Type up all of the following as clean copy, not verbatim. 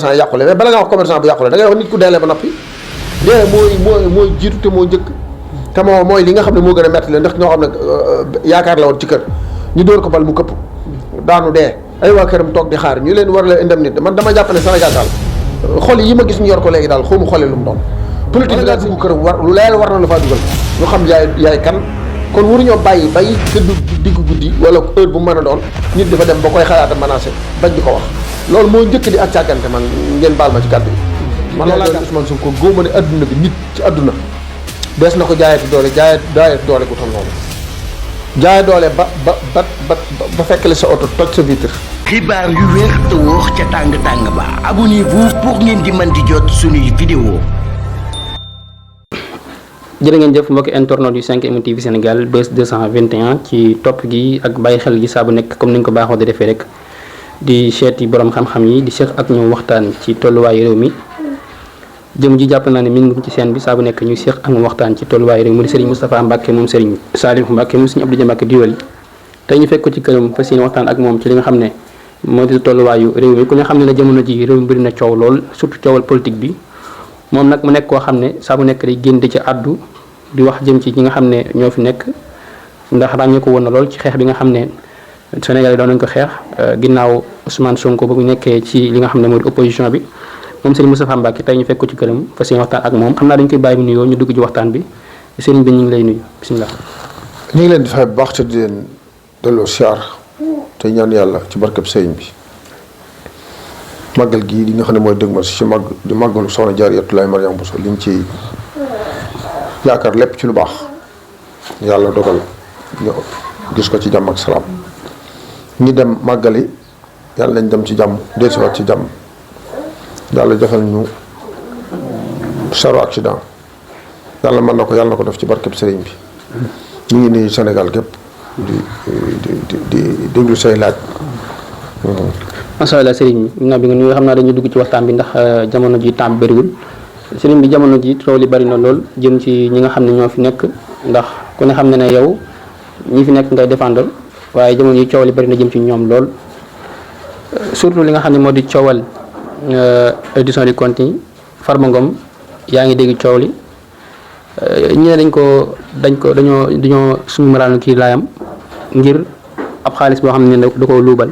yàqule mais bala nga wax commerçant bu yàqule da ngay wax nit ku deelee ba noppi dee mooy jiitu te moo njëkk te mooy li nga xam ne moo gën a metti la ndax ñoo xam ne yaakaar la woon ci kër ñu dóor ko bal mu këpp daanu dee ay waa këram toog di xaar ñu leen war la indemnité man dama jàpp ne Sénégal daal xol yi ma gis ñu yor ko léegi daal xaw ma xole lu mu doon politique bi daal dugg këram war lu leel war na la faa dugal ñu xam yaay kan kon waruñoo bàyyi bay tëdd diggu guddi wala heure bu mën a doon nit dafa dem ba koy xalaata menacé bañ di ko wax loolu moo njëkk di ak càggante man ngeen baal ma ci kàddu yi man loolu laa Ousmane Sonko góoma ne adduna bi nit ci adduna dees na ko jaayati doole jaayati doole gu toll noonu jaay doole ba fekkale sa oto toj sa vitre. xibaar yu wér te wóor ca tàng-tàng ba abonnez-vous pour ngeen di mën di jot suñuy vidéo. jërë ngeen jëf mbokki internet yu 5M TV Sénégal Buzz 221 ci topp gi ak bàyyi xel gi saa bu nekk comme ni ñu ko baaxoo di defee rek di seeti borom xam-xam yi di seq ak ñoom waxtaan ci tolluwaayu réew mi jëm ji jàpp naa ne mi ngi ci seen bi saa bu nekk ñuy seq ak ñoom waxtaan ci tolluwaayu réew mi di Serigne Moustapha Mbacke moom Serigne Saliou Mbacke moom Serigne Abdou Dia Mbacke Diwali tey ñu fekk ko ci këram fas yéene waxtaan ak moom ci li nga xam ne moo di tolluwaayu réew mi ku nga xam ne la jamono ji réew mi bëri na coow lool surtout coowal politique bi moom nag mu nekk koo xam ne saa bu nekk day génn di ci àddu di wax jëm ci ñi nga xam ne ñoo fi nekk ndax ràññee ko woon na lool ci xeex bi nga xam ne Sénégal yi doon nañ ko xeex ginnaaw Ousmane Sonko ba mu nekkee ci li nga xam ne moo di opposition bi moom Serigne Moustapha Mbacke tey ñu fekk ko ci këram fas yéene waxtaan ak moom xam naa dañu koy bàyyi mu nuyoo ñu dugg ci waxtaan bi Serigne bi ñu ngi lay nuyu bisimilah. ñu ngi leen di fay bu baax te di leen delloo siyaar te ñaan yàlla ci barkeb sëriñ bi màggal gii li nga xam ne mooy dëgmal si di màggalu soxna Jaaratullaahi Mariama Bousso liñ ci yaakaar lépp ci lu baax yàlla dogal ñu gis ko ci jàmm ak salaam ñi dem màggali yàlla nañ dem ci jàmm dellusiwaat ci jàmm yàlla defal ñu zéro accident yàlla mën na ko yàlla na ko def ci barkeb sëriñ bi ñu ngi nuyu Sénégal gépp di déglu say laaj. macha allah Serigne bi nga nuyu xam naa dañuy dugg ci waxtaan bi ndax jamono ji temps bëriwul Serigne bi jamono ji coow li bari na lool jëm ci ñi nga xam ne ñoo fi nekk ndax ku ne xam ne ne yow ñi fi nekk ngay défendre waaye jamono ji coow li bari na jëm ci ñoom lool surtout li nga xam ne moo di coowal reddition des comptes yi Farba Ngom yaa ngi dégg coow li ñu ne dañoo suñu maraanu kii laayam ngir ab xaalis boo xam ne da ko luubal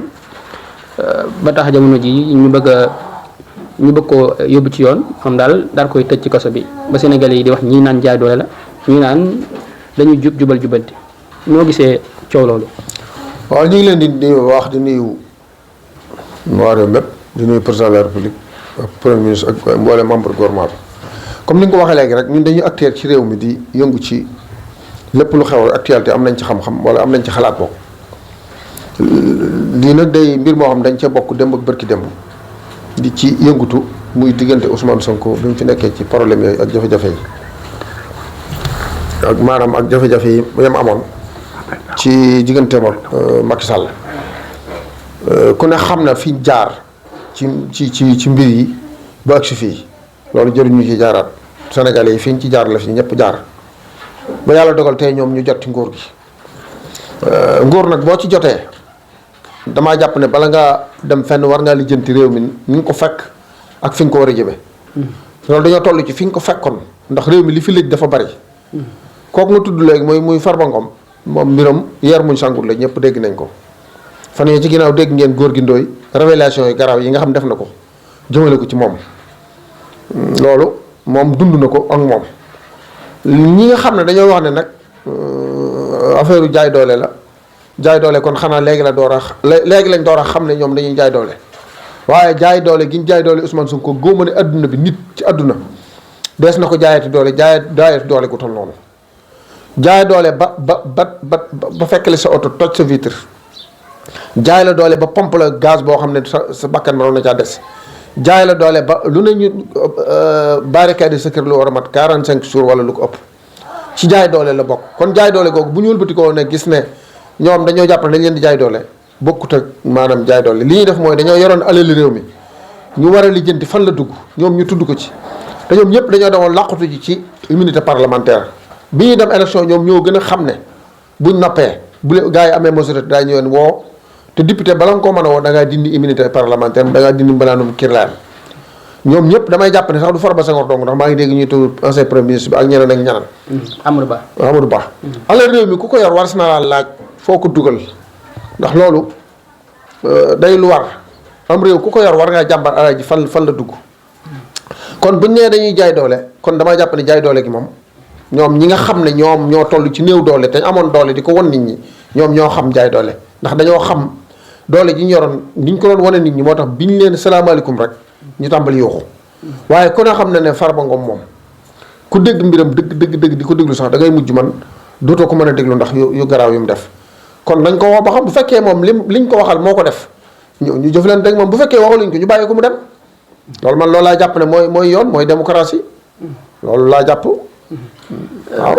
ba tax jamono ji ñu bëgg ko yóbbu ci yoon moom daal koy tëj ci kaso bi ba Sénégalais yi di wax ñii naan jaay doole la ñii naan dañuy jubanti noo gisee coow loolu. waaw ñu ngi leen di wax di nuyu waa réew mépp di nuyu président de la république ak premier ministre ak mboolem membre gouvernement bi comme ni nga ko waxee léegi rek ñun dañuy acteur ci réew mi di yëngu ci lépp lu xew actualité am nañ ci xam-xam wala am nañ ci xalaat bokk lii nag day mbir moo xam dañ ca bokk démb ak bërki démb di ci yëngutu muy diggante Ousmane Sonko bi mu fi nekkee ci problème yooyu ak jafe-jafe yi ak maanaam ak jafe-jafe yi yam amoon ci digganteem ak Macky Sall ku ne xam na fi jaar ci mbir yi ba ak si fii loolu jëruñu ci jaaraat Sénégalais yi fi ñu ci jaar la fi ñëpp jaar ba yàlla dogal tey ñoom ñu jot ci nguur gi nguur nag boo ci jotee damaa jàpp ne bala ngaa dem fenn war ngaa lijjanti réew mi ni nga ko fekk ak fi nga ko war a jëme loolu dañoo toll ci fi nga ko fekkoon ndax réew mi li fi lëj dafa bari kooku nga tudd léegi muy Farba Ngom moom mbiram yeer muñ sangul la ñëpp dégg nañ ko fan yii ci ginnaaw dégg ngeen góor gi ndooy révélation yi garaaw yi nga xam def na ko jëmale ko ci moom loolu moom dund na ko ak moom ñi nga xam ne dañoo wax ne nag affaire jaay doole la jaay doole kon xanaa léegi lañ door a xam ne ñoom dañuy jaay doole waaye jaay doole gi ñu jaay doole Ousmane Sonko góoma ne adduna bi nit ci adduna dees na ko jaayati doole gu toll noonu jaay doole ba fekkale sa oto toj sa vitre jaay la doole ba pompe la gaz boo xam ne sa bakkan mënoon na caa des jaay la doole ba lu ne ñu barricade sa kër lu war a mat 45 jours wala lu ko ëpp ci jaay doole la bokk kon jaay doole googu bu ñu wëlbati ko ne gis ne ñoom dañoo jàpp ne dañ leen di jaay doole bokkut ak maanaam jaay doole li ñuy def mooy dañoo yoroon alali réew mi ñu war a lijjanti fan la dugg ñoom ñu tudd ko ci te ñoom ñëpp dañoo demoon làqutu ji ci immunité parlementaire bi ñuy dem élection ñoom ñoo gën a xam ne buñ noppee bu gars yi amee majorité daa ñëwoon woo te député bala nga koo mën a woo da ngaa dindi immunité parlementaire da ngaa dindi mbalaanum kirlaayam ñoom ñëpp damay jàpp ne sax du Farba Senghor dong ndax maa ngi dégg ñuy tudd ancien premier ministre bi ak ñeneen ak ñeneen. Amadou Ba. Amadou Ba. alal réew mi ku ko yor war na laa laaj foo ko dugal ndax loolu day lu war am réew ku ko yor war ngaa jàmbar alal ji fan la dugg. kon buñ nee dañuy jaay doole kon damay jàpp ne jaay doole gi moom ñoom ñi nga xam ne ñoom ñoo toll ci néew doole te amoon doole di ko won nit ñi ñoom ñoo xam jaay doole ndax dañoo xam doole ji ñu yoroon ni ñu ko doon wane nit ñi moo tax bi ñu leen salaamaaleykum rek ñu tàmbali yooxu waaye ku ne xam ne Farba Ngom moom ku dégg mbiram dëgg di ko déglu sax da ngay mujj man dootoo ko mën a déglu ndax yu garaaw yu mu def kon nañ ko wax ba xam bu fekkee moom liñ ko waxal moo ko def ñu jëf leen dégg moom bu fekkee waxaluñ ko ñu bàyyi ko mu dem loolu man loolu laa jàpp ne mooy yoon mooy démocratie loolu laa jàpp waaw.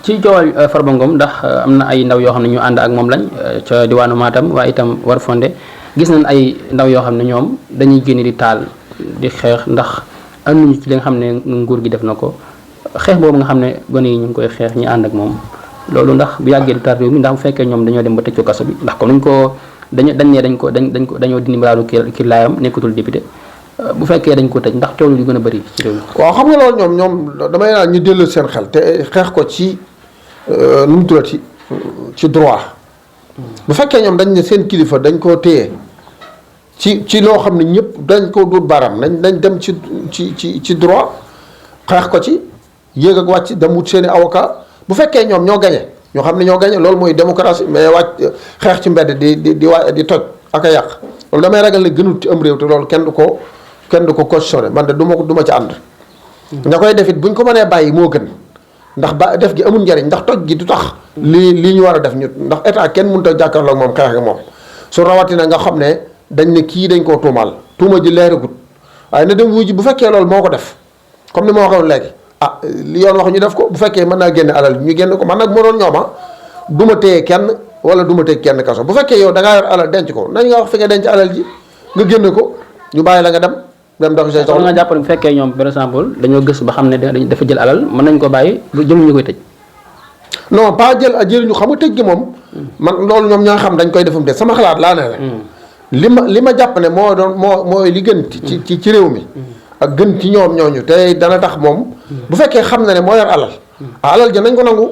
ci coowal Farba Ngom ndax am na ay ndaw yoo xam ne ñu ànd ak moom lañ ca diwaanu Matam waaye itam war fonde gis nañ ay ndaw yoo xam ne ñoom dañuy génn di taal di xeex ndax ànduñu ci li nga xam ne nguur gi def na ko xeex boobu nga xam ne gone yi ñu ngi koy xeex ñi ànd ak moom loolu ndax bu yàggee du taal réew mi ndax bu fekkee ñoom dañoo dem ba tëj ko kaso bi ndax comme dañoo dindi mbiraalu kii laayam nekkatul député bu fekkee dañ ko tëj ndax coow lu gën a bëri ci réew mi. waaw xam nga loolu ñoom damay naan ñu dellu seen xel te xeex ko ci nu mu tuddati ci droit bu fekkee ñoom dañ ne seen kilifa dañ koo téye ci loo xam ne ñëpp dañ ko dut baram nañ dem ci droit xeex ko ci yéeg ak wàcc dem wut seen i avocat bu fekkee ñoom ñoo gañe ñoo xam ne ñoo gañe loolu mooy démocratie mais wàcc xeex ci mbedd di toj ak a yàq loolu damay ragal ne gënul ci am réew te loolu kenn du ko cautionné man de du ma ci ànd. ña koy def it buñ ko mënee bàyyi moo gën ndax ba def gi amul njariñ ndax toj gi du tax. lii ñu war a def ñu ndax état kenn mënut a jàkkaarloog moom xeex ak moom su rawatina nga xam ne dañ ne kii dañ koo tuumaal tuuma ji leeragut waaye na dem wuji bu fekkee loolu moo ko def comme ni ma waxoon léegi li yoon wax ñu def ko bu fekkee mën naa génne alal ñu génn ko man nag moo doon ñooma du ma téye kenn wala du ma téye kenn kaso bu fekkee yow da ngaa yor alal denc ko nañ nga wax fi nga denc alal ji nga génne ko ñu bàyyi la nga dem dox say soxla. nga jàpp bu fekkee ñoom par exemple dañoo gës ba xam ne dafa jël alal mën nañ ko bàyyi jëluñu ñu koy tëj. non pas jëluñu xam nga tëj gi moom. man loolu ñoom ñoo xam dañ koy defum de sama xalaat laa ne la. li ma jàpp ne mooy li gën ci réew mi. ak gën ci ñoom ñooñu te dana tax moom. bu fekkee xam na ne moo yor alal. alal ja nañ ko nangu.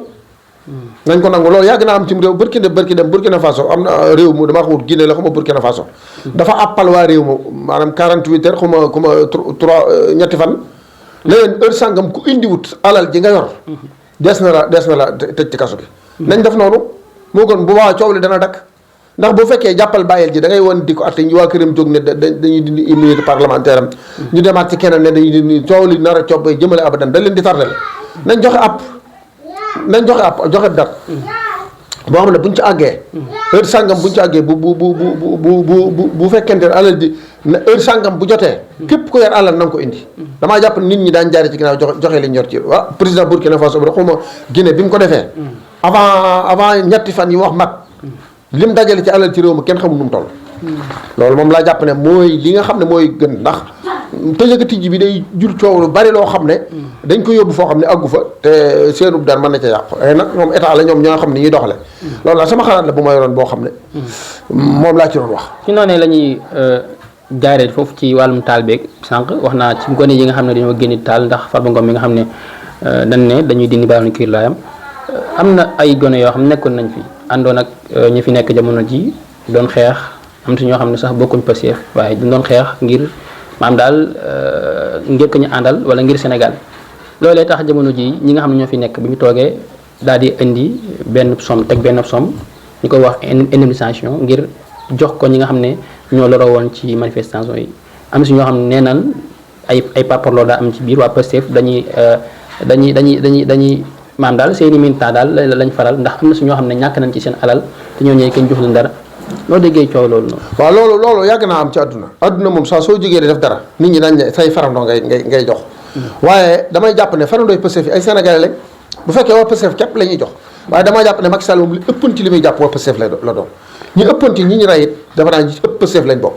nañ ko nangu loolu yàgg naa am ci réew Burkina Faso am na réew mu dama xamul Guinée la xuma Burkina Faso. dafa àppal waa réew ma maanaam 48 heures xuma 3 ñetti fan. léegi heure sàngam ku indiwut alal ji nga yor. des na la tëj ci kaso bi. nañ def noonu moo gën bu baax coow li dana dakk ndax bu fekkee jàppal bàyyil ji da ngay woon di ko atte ñu waa këram jóg ne dañuy dindi immunité parlementaire am. ñu demaat ci keneen ne dañuy dindi coow li nar a coppee jëmale abadan da leen di tardel nañ joxe joxe dat boo xam ne buñ ci àggee heure sàngam buñ ci àggee bu fekkente ne alal ji heure sàngam bu jotee képp ko yor alal na nga ko indi damaa jàpp nit ñi daan jaare ci ginnaaw joxe li ñu yor ci waaw président Burkina Faso bi xuma Guinée bi mu ko defee avant ñetti fan yi wax mat lim dajale ci alal ci réew mi kenn xamul nu mu toll loolu moom laa jàpp ne mooy li nga xam ne mooy gën ndax tëjëka tijji bi day jur coow lu bari loo xam ne dañ ko yóbbu foo xam ne àggu fa te seenub dar mën na ca yàqu ay nag moom état la ñoom ñoo xam ne ñuy doxale loolu la sama xalaat la bu ma yoroon boo xam ne moom laa ci doon wax ci noonu la ñuy jaaree foofu ci wàllum taal beeg sànq wax naa ci gone yi nga xam ne dañoo génn taal ndax Farba Ngom mi nga xam ne dañ ne dañuy dindi baaxul kiir laayam am na ay gone yoo xam ne nekkoon nañ fi àndoon ak ñi fi nekk jamono ji doon xeex am si ñoo xam ne sax bokkuñ Pastef waaye dañ doon xeex ngir maam daal ngir ko ñu àndal wala ngir Sénégal loolee tax jamono ji ñi nga xam ne ñoo fi nekk bi ñu toogee daal di indi benn somme ñu koy wax indemnisation ngir jox ko ñi nga xam ne ñoo loroo woon ci manifestation yi am si ñoo xam ne nee naan ay parparloo daa am ci biir waa Pastef dañuy maam daal seeni militant daal lañ faral ndax am na si ñoo xam ne ñàkk nañ ci seen alal te ñoo ñëwee kenn jox leen dara loo déggee coow loolu noonu. waaw loolu yàgg naa am ci àdduna moom saa soo jógee di def dara nit ñi dañ ne say farandoo ngay jox. waaye damay jàpp ne farandooy Pastef yi ay Sénégalais lañ bu fekkee waa Pastef képp la ñuy jox waaye damaa jàpp ne Macky Sall moom li ëppoon ci li muy jàpp waa Pastef la doon ñi ëppoon ci ñi ñu rey it dafa naa ñi ëpp Pastef lañ bokk.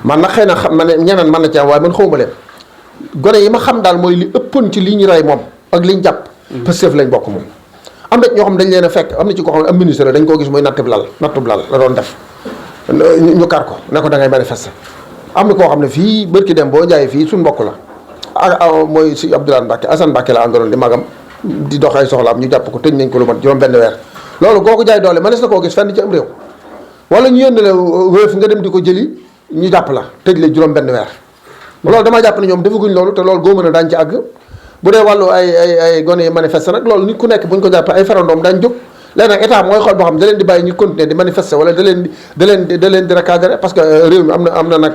man nag xëy na xam ma ne ñeneen mën na ci am waaye man xawma leen gone yi ma xam daal mooy li ëppoon ci li ñu rey moom ak li ñu jàpp Pastef lañ bokk moom. am na ñoo xam dañ leen a fekk am na ci ko xam ne am ministre la dañ koo gis mooy nattub lal la doon def ñu kar ko ne ko da ngay manifester am na koo xam ne fii bërki dem boo jaayee fii suñ mbokk la mooy si Abdoulaye Mbacke Assane Mbacke la àndaloon di magam di dox ay soxlaam ñu jàpp ko tëj nañ ko lu mat juróom benn weer loolu koo ko jaay doole mënees na koo gis fenn ci am réew wala ñu yónni la wéef nga dem di ko jëli ñu jàpp la tëj la juróom benn weer loolu damaa jàpp ne ñoom defaguñ loolu te loolu góoma na daañ ci àgg bu dee wàllu ay gone yi manifester nag loolu nit ku nekk buñ ko jàppee ay farandoom daañ jóg léegi nag état mooy xool boo xam da leen di bàyyi ñu continuer di manifester wala da leen di recadrer parce que réew mi am na nag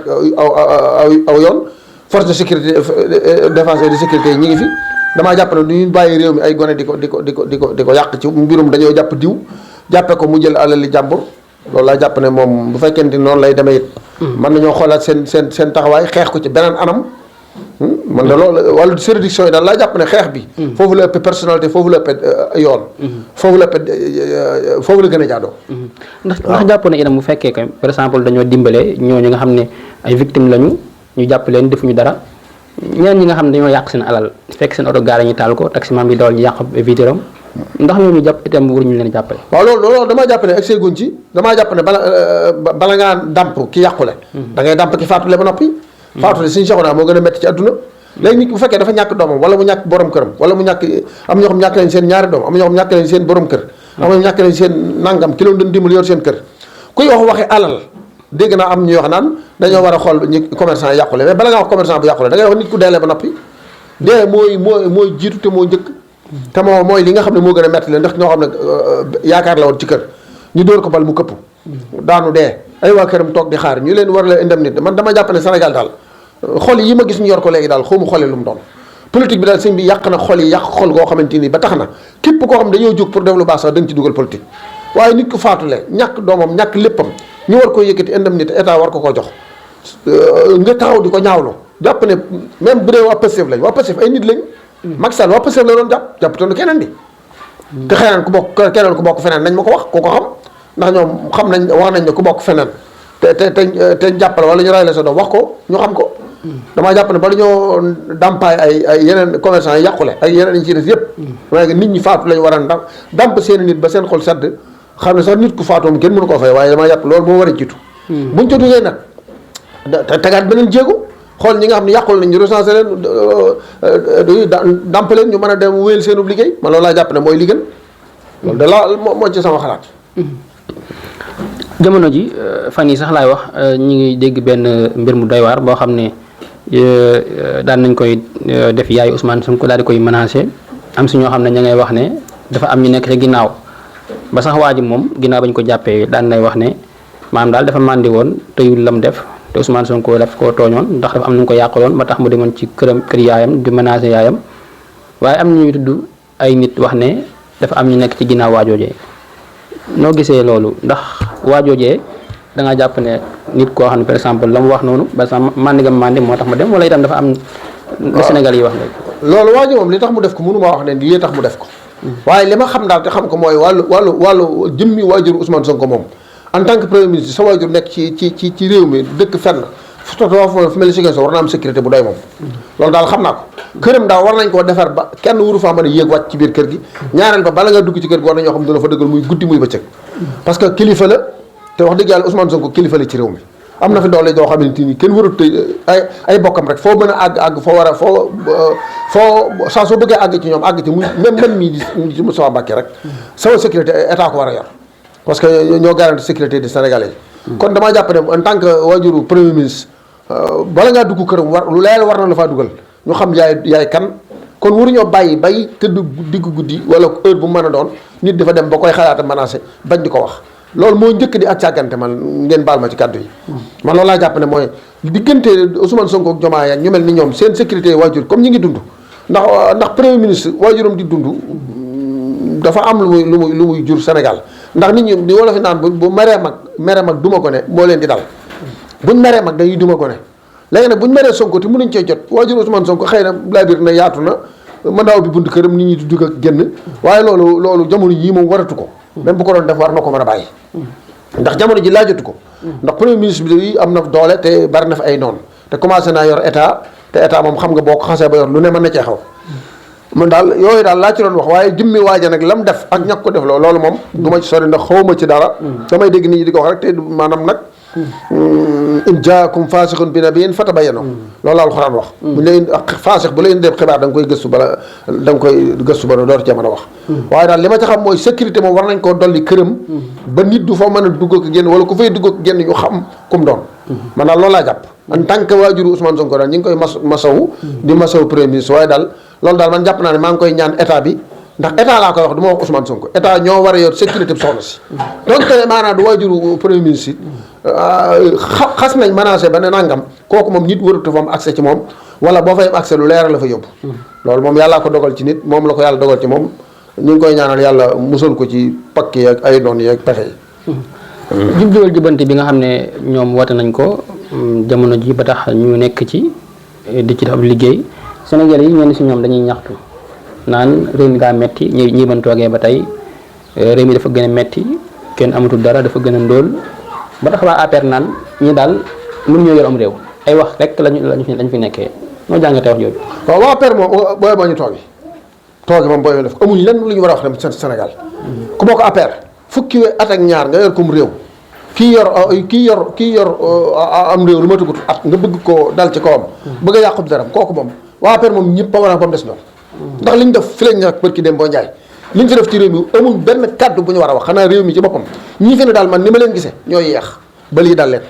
aw yoon force de sécurité défense et de sécurité yi ñi ngi fi damaa jàpp ne du ñu bàyyi réew mi ay gone di ko yàq ci mbirum dañoo jàpp diw jàppe ko mu jël alali jàmbur loolu laa jàpp ne moom bu fekkente ni noonu lay demee it mën nañoo xoolaat seen taxawaay xeex ko ci beneen anam man de loolu wàllu juridiction yi daal laa jàpp ne xeex bi foofu la ëpp personnalité foofu la ëpp yoon foofu la gën a jaadoo ndax jàpp ne itam bu fekkee que par exemple dañoo dimbale ñooñu nga xam ne ay victimes lañu ñu jàpp leen defuñu dara ñeneen ñi nga xam ne dañoo yàq seen alal fekk seen oto gaara ñu taal ko taximan bi dawal ñu yàq vitéram ndax ñooñu jàpp itam waruñu leen jàppale waaw loolu damaa jàpp ne accès guñ ci damaa jàpp ne bala ngaa dàmp ki yàqule da ngay dàmp ki faatule ba noppi faatule suñu soxna moo gën a métti ci àdduna léegi nit bu fekkee dafa ñàkk doomam wala mu ñàkk borom këram wala mu ñàkk am ñoo xam ñàkk leen seen ñaari doom am ñoo xam ñàkk leen seen borom kër am ñoo ñàkk leen seen nangam ki loon doon dimbali yor seen kër kuy waxi alal dégg naa am ñu wax naan dañoo war a xool ñi commerçant yàqule mais bala nga wax commerçant bu yàqule da ngay wax nit ku deelee ba noppi dee mooy jiitu te moo njëkk te mooy li nga xam ne moo gën a metti leen ndax ñoo xam ne yaakaar la woon ci kër ñu dóor ko bal mu këpp daanu dee ay waa këram toog di xaar ñu leen war la indemnité man dama jàpp ne Sénégal daal xol yi ma gis ñu yor ko léegi daal xaw ma xole lu mu doon politique bi daal sëñ bi yàq na xol yi yàq xol goo xamante ni ba tax na képp koo xam dañoo jóg pour def lu baax sax da nga ci dugal politique waaye nit ku faatule ñàkk doomam ñàkk léppam ñu war ko yëkkati indemnité état war ko jox nga taxaw di ko ñaawlu jàpp ne même bu dee waa Pastef lañ waa Pastef ay nit lañ Macky Sall waa Pastef la doon jàppatoon keneen di te xeneen ku bokk feneen nañ ma ko wax ku ko xam ndax ñoom xam nañ wax nañ ne ku bokk feneen te jàppale wala ñu ray la sa doom wax ko ñu xam ko damaa jàpp ne bala ñoo dàmpaay ay yeneen commerçant yi yàqule ak yeneen yi ci des yëpp waaye nit ñi faatu lañ war a dàmp seen nit ba seen xol sedd xam ne sax nit ku faatoom kenn mënu koo fay waaye damaa jàpp loolu moo war a jiitu buñ ca duggee nag te tegaat beneen jéego xool ñi nga xam ne yàqul nañ ñu recensé leen dàmp leen ñu mën a dem wéyal seenub liggéey man loolu laa jàpp ne mooy li gën loolu de la moo ci sama xalaat jamono ji fan yi sax laay wax ñi ngi dégg benn mbir mu doy waar boo xam ne daan nañ koy def yaayu Ousmane Sonko daal di koy menacé am si ñoo xam ne ña ngay wax ne dafa am ñu nekk ca ginnaaw ba sax waa ji moom ginnaaw bañ ko jàppee daan nay wax ne maanaam daal dafa màndi woon tëyul lam def te Ousmane Sonko daf koo tooñoon ndax dafa am nu ko yàqaloon ba tax mu demoon ci kër yaayam di menacé yaayam waaye am na ñuy tudd ay nit wax ne dafa am ñu nekk ci ginnaaw waajoojee noo gisee loolu ndax waajoojee da nga jàpp ne nit koo xam ne par exemple la mu wax noonu par exemple mandi moo tax mu dem wala itam dafa am lu Sénégal yi wax léegi loolu waajo moom li tax mu def ko mënu maa wax ne lii tax mu def ko waaye li ma xam daal te xam ko mooy wàllu jëmmi waajur Ousmane Sonko moom en tant que premier ministre sa waajur nekk ci réew mi dëkk fenn fu mel ni Ziguinchor war na am sécurité bu doy moom loolu daal xam naa ko këram daal war nañ koo defar ba kenn wuru faa mën a yéeg wàcc ci biir kër gi ñaareel ba bala nga dugg ci kër gi war na ñoo xam dina fa dëggal muy guddi muy bëccëg parce que kilifa la te wax dëgg yàlla Ousmane Sonko kilifa la ci réew mi am na fi doole doo xamante ni kenn warut ay bokkam rek foo mën a àgg foo war a foo saa soo bëggee àgg ci ñoom àgg ci muy même man mii di Moustapha Mbacké rek sama sécurité état ko war a yor parce que ñoo garanti sécurité des Sénégalais kon damaa jàpp ne en tant que waajuru premier ministre bala ngaa dugg këram lu leer war na la faa dugal ñu xam yaay kan kon waruñoo bàyyi tëdd diggu guddi wala heure bu mën a doon nit dafa dem ba koy xalaata menacé bañ di ko wax loolu moo njëkk di ak càggante man ngeen baal ma ci kàddu yi man loolu laa jàpp ne mooy diggante Ousmane Sonko ak Diomaye ak ñu mel ni ñoom seen sécurité waajur comme ñi ngi dund ndax premier ministre waajuram di dund dafa am lu muy jur Sénégal ndax nit ñi di wala fi naan bu meree mag duma ko ne moo leen di dal buñ meree mag dañuy duma ko ne léegi nag buñ meree Sonko te mënuñ cee jot waajur Ousmane Sonko xëy na laa biir na yaatu na mandaaw bi bunt këram nit ñi di dugg ak génn waaye loolu jamono yii moom waratu ko même bu ko doon def war na ko mën a bàyyi ndax jamono ji laajatu ko ndax premier ministre bi am na doole te bari na fi ay noonu te commencé naa yor état te état moom xam nga boo ko xasee ba yor lu ne mën na cee xaw man daal yooyu daal laa ci doon wax waaye jëmmi waaja nag lam def ak ñàkk ko def loolu moom du ma ci sori ndax xawma ci dara damay dégg nit ñi di ko wax rek te maanaam nag in jaakum faasixun bi nabiyyin fatabayyanu loolu la alxuraan wax bu la indi faasix bu la indi xibaar da nga koy gëstu bala door cee mën a wax waaye daal li ma ci xam mooy sécurité moom war nañ koo dolli këram ba nit du fa mën a dugg ak génn wala ku fay dugg ak génn ñu xam kum doon man daal loolu laa jàpp en tant que waajuru Ousmane Sonko daal ñu ngi koy masawu di masawu premier ministre waaye daal loolu daal man jàpp naa ne maa ngi koy ñaan état bi ndax état laa koy wax du ma wax Ousmane Sonko état ñoo war a yor sécurité bi soxna si donc maanaam du waajuru premier ministre xas nañ menacé ba ne nangam kooku moom nit waratu fa am accès ci moom wala boo fay am accès lu leeral la fa yóbbu loolu moom yàllaa ko dogal ci nit moom la ko yàlla dogal ci moom ñu ngi koy ñaanal yàlla musal ko ci pakk yi ak ay doon yi ak pexe yi jubluwal jubbante bi nga xam ne ñoom woote nañ ko jamono ji ba tax ñu nekk ci di ci def ab liggéey Sénégal yi ñenn si ñoom dañuy ñaxtu naan réew mi daa metti ñi ban toogee ba tey réew mi dafa gën a metti kenn amatul dara dafa gën a ndóol ba tax waa APR naan ñi daal mën ñoo yor am réew ay wax rek lañu fi nekkee noo jàngatee wax jooju. waaw waa APR moom booy moo ñu toogi moom booy def amuñ lenn lu ñu war a wax dem Sénégal ku bokk APR fukki at ak ñaar nga yor comme réew kii yor am réew lu ma tugut at nga bëgg koo dal ci kawam bëgg a yàqub daram kooku moom waa APR moom ñëpp ba war a ba mu des ñoom ndax li ñu def fi lañ nekk bërki dem boo njaay li ñu fi def ci réew mi amul benn kàddu bu ñu war a wax xanaa réew mi ci boppam ñi fi ne daal man ni ma leen gisee ñoo yeex ba lii dal leen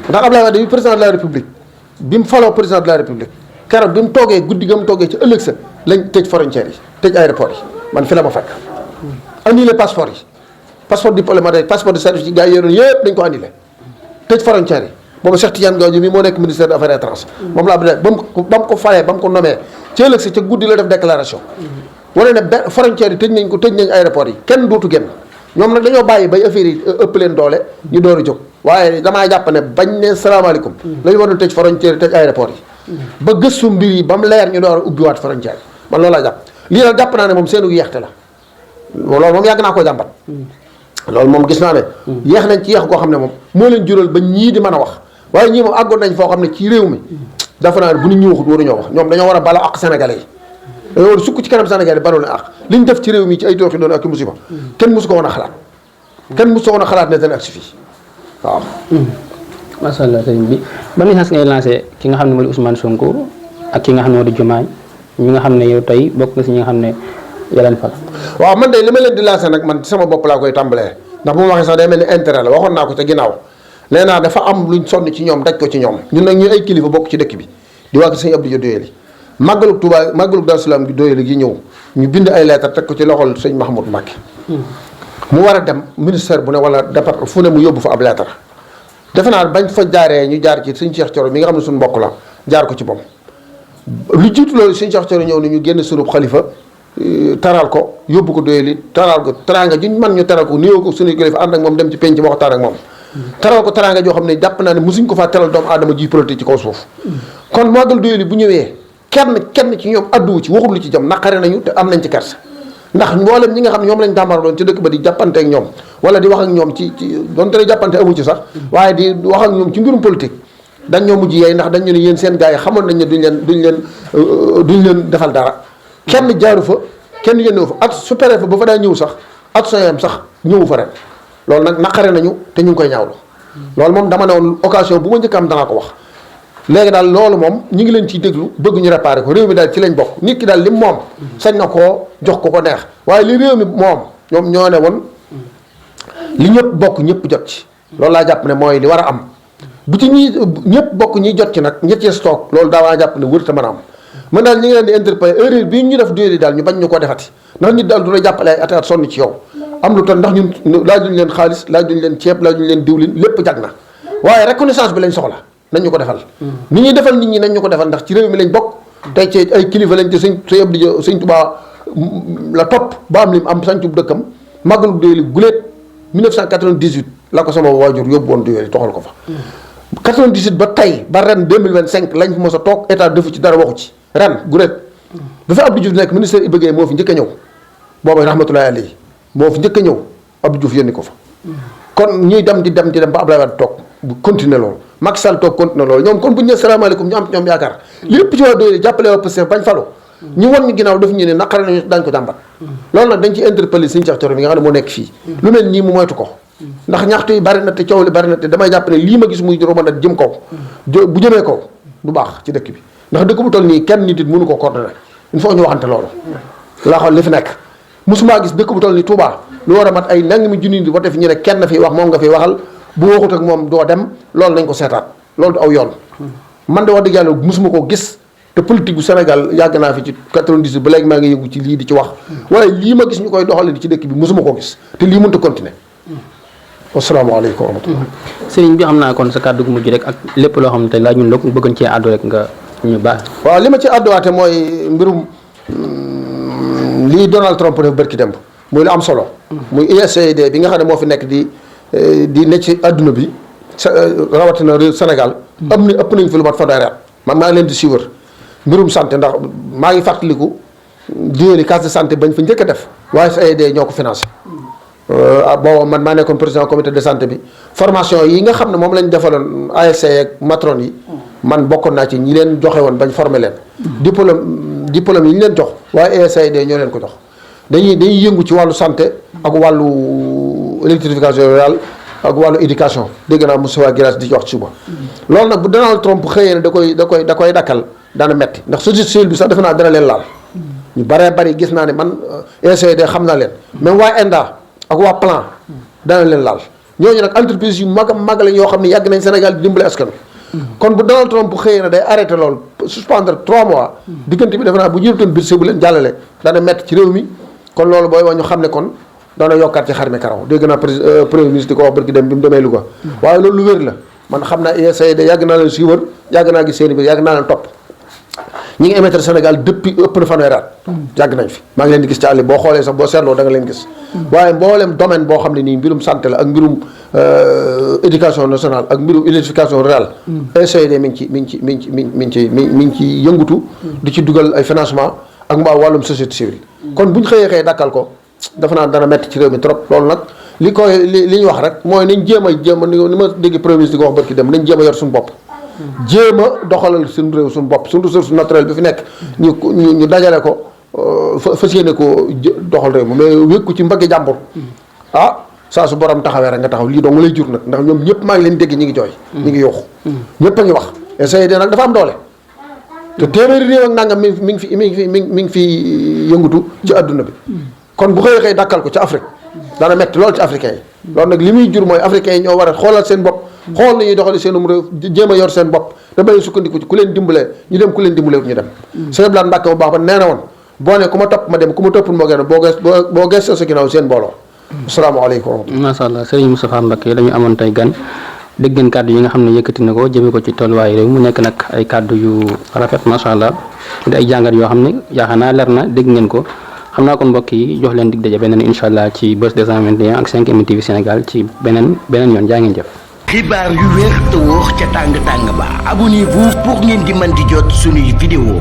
ndax Abdoulaye Wade bi président de la république bi mu faloo président de la république keroog bi mu toogee guddi ga mu toogee ci ëllëg sa lañ tëj frontières yi tëj aéroport yi man fi la ma fekk annulé passeport yi passeport diplomatique passeport de service yi gars yi yoroon yëpp dañ ko annulé tëj frontières yi boobu Cheikh Tidiane Gadio mi moo nekk ministère des affaires étrangères moom la Abdoulaye ba mu ko falee ba mu ko nomee ci ëllëg sa ca guddi la def déclaration wane ne benn frontières yi tëj nañ aéroport yi kenn dootu génn ñoom nag dañoo bàyyi bay affaire yi ëpp leen doole ñu door a jóg waaye damaa jàpp ne bañ ne salaamaaleykum la ñu waroon tëj frontières yi tëj aéroport yi ba gëstu mbir yi ba mu leer ñu door a ubbiwaat frontières yi man loolu laa jàpp lii nag jàpp naa ne moom seenu yeexte la loolu moom yàgg naa koo jàmbat loolu moom gis naa ne yeex nañ ci yeex koo xam ne moom moo leen jural ba ñii di mën a wax waaye ñii moom àggoon nañ foo xam ne ci réew mi dafa naa ne bu nit ñi waxut waruñoo wax ñoom dañoo war a bala ak sénégalais yi dañoo war a sukk ci kanam sénégalais yi baloo leen ak li ñu def ci réew mi ci ay tooxi doon ak i musiba kenn mosu ko woon a xalaat kenn mosu ko woon a xalaat ne dana ak si fii waaw macha allah sëriñ bi ban message ngay lancé ki nga xam ne moo di Ousmane Sonko ak ki nga xam ne moo di Diomaye ñi nga xam ne yow tey bokk nga si ñi nga xam ne yaleen fal waaw man de li ma leen di lancé nag man sama bopp laa koy tàmbalee ndax bu ma waxee sax day mel ni intérêt la waxoon naa ko ca ginnaaw nee naa dafa am luñ sonn ci ñoom daj ko ci ñoom ñun nag ñu ay kilifa bokk ci dëkk bi di waa sëñ Abdou Dia Doyeli màggalu Touba màggalu Daaru Salaam gi Doyeli gi ñëw ñu bind ay lettre teg ko ci loxol sëñ Mahmoud Mbacké mu war a dem ministère bu ne wala département fu ne mu yóbbu fa ab lettre defe naa bañ fa jaaree ñu jaar ci sëñ Cheikh Thioro mi nga xam ne suñu mbokk la jaar ko ci moom lu jiitu loolu sëñ Cheikh Thioro ñëw ni ñu génn sunub xalifa taral ko yóbbu ko Doyeli taral ko teraanga juñ man ñu taral ko nuyoo ko suñu kilifa ànd ak moom dem ci penc ma waxtaan ak moom taral ko teraanga joo xam ne jàpp naa ne mosuñ ko faa teral doomu aadama ji politique ci kaw suuf kon màggal Doyeli bu ñëwee kenn ci ñoom adduwu ci waxul lu ci jëm naqare nañu te am nañ ci kersa ndax mboolem ñi nga xam ne ñoom lañ tàmbaraloon ci dëkk ba di jàppante ak ñoom wala di wax ak ñoom ci doon tere jàppante amu ci sax waaye di wax ak ñoom ci mbirum politique dañ ñoo mujj yeey ndax dañ ñu ne yéen seen gars yi xamoon nañ ne duñ leen defal dara kenn jaaru fa kenn yónnewu fa at su préfet ba fa daa ñëw sax at soyam sax ñëwu fa ren loolu nag naqare nañu te ñu ngi koy ñaawlu loolu moom dama ne woon occasion bu ma njëkk am danaa ko wax léegi daal loolu moom ñu ngi leen ciy déglu bëgg ñu réparé ko réew mi daal ci lañ bokk nit ki daal li moom sañ na koo jox ko neex waaye li réew mi moom ñoom ñoo ne woon li ñëpp bokk ñëpp jot ci loolu laa jàpp ne mooy li war a am bu ci ñi ñëpp bokk ñi jot ci nag ñett ci stock loolu daa waa jàpp ne wër te mën a am man daal ñu ngi leen di interpellé erreur bii ñu def Doyeli daal ñu bañ ñu ko defati ndax nit daal du la jàppale ay at sonn ci yow am lu toll ndax ñun laajuñ leen xaalis laajuñ leen ceeb laajuñ leen diwlin lépp jag na waaye reconnaissance bi lañ soxla nañ ñu ko defal ni ñuy defal nit ñi nañ ñu ko defal ndax ci réew mi lañ bokk tey ci ay kilifa lañ te sëñ Tuubaa la topp ba am lim am sancub dëkkam màggalu Doyeli guléet 1998 la ko sama waajur yóbbu woon Doyeli toxal ko fa 98 ba tey ba ren 2025 lañ fi mos a toog état defu ci dara waxu ci ren guléet ba fi Abdou Diouf nekk ministère Iba Guèye moo fi njëkk a ñëw booba rahmatullahi alayhi moo fi njëkk a ñëw Abdou Diouf yónni ko fa kon ñuy dem di dem ba Abdoulaye Wade toog bu continuer loolu Macky Sall toog continuer loolu ñoom kon bu ñu nee salaamaaleykum ñu am ci ñoom yaakaar lépp ci waa Doyeli jàppale waa Pastef bañ falu ñu won ñu ginnaaw daf ñu ne naqare nañu daañu ko jàmbat loolu nag dañ ci interpellé Sëñ Cheikh Thioro mi nga xam ne moo nekk fii lu mel nii mu moytu ko ndax ñaxtu yi bari na te coow li bari na te damay jàpp ne lii ma gis muy romana jëm kaw bu jëmee kaw du baax ci dëkk bi ndax dëkk bu toll nii kenn nit it mënu ko coordonné il faut ñu waxante loolu laa xam li fi nekk mosumaa gis dëkk bu toll nii Touba lu war a mat ay nangami junni di wote fi ñu ne kenn fi wax moom nga fi waxal bu waxut ak moom doo dem loolu nañ ko seetaat loolu du aw yoon man de wax dëgg yàlla mosuma koo gis te politique bu Sénégal yàgg naa fi ci 90 ba léegi maa ngi yëngu ci lii di ci wax waaye lii ma gis ñu koy doxale ci dëkk bi mosuma koo gis te lii mënut a continuer asalaamaaleykum wa rahmatulah. sëriñ bi xam naa kon sa kàddu gu mujj rek ak lépp loo xam ne tey laaj ñun la bëggoon cee àddu rek nga ñu baax. waaw li ma ci àdduwaate mooy mbirum lii Donald Trump def bërki demb muy lu am solo. muy USAID bi nga xam ne moo fi nekk di ne ci adduna bi rawatina réew Sénégal. ëpp nañ fi lu mat fanweeri at man maa ngi leen di suivre mbirum santé ndax maa ngi fàttaliku diéli case de santé bañ fa njëkk a def waaye USAID ñoo ko financé. booba man maa nekkoon président comité de santé bi formation yi nga xam ne moom lañ defaloon ASC ak matron yi man bokkoon naa ci ñi leen joxe woon bañ formé leen diplôme yi ñu leen jox waaye USAID ñoo leen ko jox dañuy yëngu ci wàllu santé ak wàllu électrification rurale ak wàllu éducation dégg naa Moustapha Guirassy di ci wax ci suba loolu nag bu Donald Trump xëyee ne da koy dakkal dana metti ndax société civile bi sax defe naa dana leen laal ñu baree bari gis naa ne man USAID xam naa leen même waa ENDA ak waa plan dana leen laal ñooñu nag entreprise yu mag lañ yoo xam ne yàgg nañ Sénégal di dimbale askan kon bu Donald Trump bu xëyee na day arrêté loolu suspendre 3 mois diggante bi defe naa bu jëlutoon budget bu leen jàllale dana métti ci réew mi kon loolu booy wax ñu xam ne kon dana yokkaat ci xar mi karaw dégg naa premier ministre di ko wax barki dem bi mu demee Louga waaye loolu lu wér la man xam naa USAID yàgg naa leen suivre yàgg naa gis seen biir yàgg naa leen topp ñi ngi émettre Sénégal depuis ëpp na fanweeri at yàgg nañ fi maa ngi leen di gis ci àll boo xoolee sax boo seetloo da nga leen gis waaye mboolem domaine boo xam ne nii mbirum santé la ak mbirum éducation nationale ak mbirum électrification rurale USAID mi ngi ci yëngutu di ci dugal ay financement ak mbaa wàllum société civile kon bu ñu xëyee dakkal ko dafa naa dana metti ci réew mi trop loolu nag li ñu wax rek mooy nañ jéem a ni ma dégg premier ministre di ko wax barki dem nañ jéem a yor suñu bopp jéem a doxalal suñu réew suñu bopp suñu ressource naturelle bi fi nekk ñu dajale ko fas yéene ko doxal réew mi mais wékku ci mbaggi jàmbur saa su borom taxawee rek nga taxaw lii dong lay jur nag ndax ñoom ñëpp maa ngi leen dégg ñi ngi jooy ñi ngi yuuxu ñëpp a ngi wax USAID nag dafa am doole te téeméeri réew ak nangam mi ngi fi yëngutu ci adduna bi kon bu xëy dakkal ko ci Afrique dana metti loolu ci africains yi loolu nag li muy jur mooy africains yi ñoo war a xoolal seen bopp xool nañuy doxali seenum réew jéem a yor seen bopp te bañ sukkandiku ci ku leen dimbalee ñu dem ku leen dimbalee ñu dem sëñ Blaan Mbàkke mu baax ba nee na woon boo ne ku ma topp ma dem ku ma toppul moo gën boo gëstoo sa ginnaaw seen mbooloo asalaamaaleykum masha Allah Serigne Moustapha Mbacké dañu amoon tey gan dégg ngeen kàddu yi nga xam ne yëkkati na ko jëmee ko ci tolluwaayu réew mu nekk nag ay kàddu yu rafet masha Allah di ay jàngat yoo xam ne yaakaar naa leer na dégg ngeen ko xam naa kon mbokk yi jox leen dig daje beneen incha allah ci Buzz 221 ak 5M TV Sénégal ci beneen yoon jaa ngeen jëf. xibaar yu wér te wóor ca tàng tàng ba abonnez-vous pour ngeen di mën di jot suñuy vidéo